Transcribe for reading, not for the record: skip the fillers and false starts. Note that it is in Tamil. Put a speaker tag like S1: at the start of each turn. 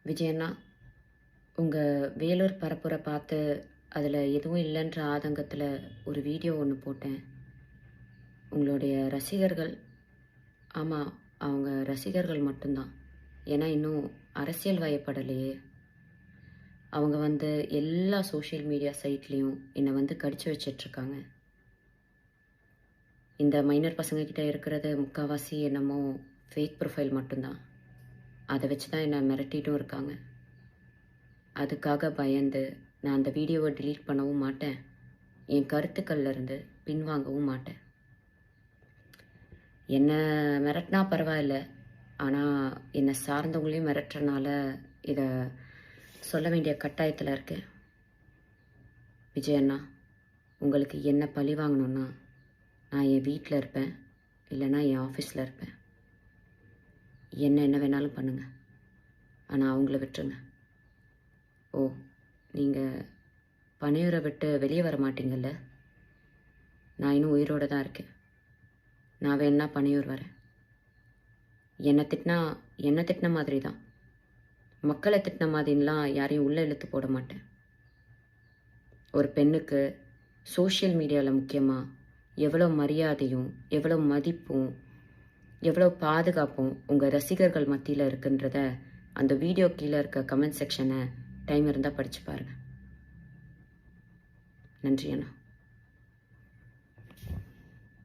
S1: விஜயண்ணா, உங்கள் வேலூர் பரப்புரை பார்த்து அதில் எதுவும் இல்லைன்ற ஆதங்கத்தில் ஒரு வீடியோ ஒன்று போட்டேன். உங்களுடைய ரசிகர்கள், ஆமாம், அவங்க ரசிகர்கள் மட்டும்தான். ஏன்னா இன்னும் அரசியல் வயப்படலையே. அவங்க எல்லா சோஷியல் மீடியா சைட்லேயும் என்னை கடிச்சு வச்சிட்ருக்காங்க. இந்த மைனர் பசங்கக்கிட்ட இருக்கிறது முக்கால்வாசி என்னமோ ஃபேக் ப்ரொஃபைல் மட்டும்தான். அதை வச்சு தான் என்னை மிரட்டிட்டும் இருக்காங்க. அதுக்காக பயந்து நான் அந்த வீடியோவை delete பண்ணவும் மாட்டேன். என் கருத்துக்கள்லேருந்து பின்வாங்கவும் மாட்டேன். என்னை மிரட்டினா பரவாயில்ல, ஆனால் என்னை சார்ந்தவங்களையும் மிரட்டுறனால இதை சொல்ல வேண்டிய கட்டாயத்தில் இருக்கேன். விஜயண்ணா, உங்களுக்கு என்ன பழி வாங்கணுன்னா நான் என் வீட்டில் இருப்பேன், இல்லைன்னா என் ஆஃபீஸில் இருப்பேன். என்ன வேணாலும் பண்ணுங்கள், ஆனால் அவங்கள விட்டுருங்க. ஓ, நீங்கள் பனையூரை விட்டு வெளியே வர மாட்டீங்கல்ல? நான் இன்னும் உயிரோடு தான் இருக்கேன். நான் வேணா பனையூர் வரேன். என்னை திட்டின மாதிரி தான். மக்களை திட்டின மாதிரிலாம் யாரையும் உள்ளே இழுத்து போட மாட்டேன். ஒரு பெண்ணுக்கு சோஷியல் மீடியாவில் முக்கியமாக எவ்வளோ மரியாதையும் எவ்வளோ மதிப்பும் எவ்வளோ பாதுகாப்பும் உங்கள் ரசிகர்கள் மத்தியில் இருக்குன்றத அந்த வீடியோ கீழே இருக்க கமெண்ட் செக்ஷனை டைம் இருந்தால் படித்து பாருங்கள். நன்றி அண்ணா.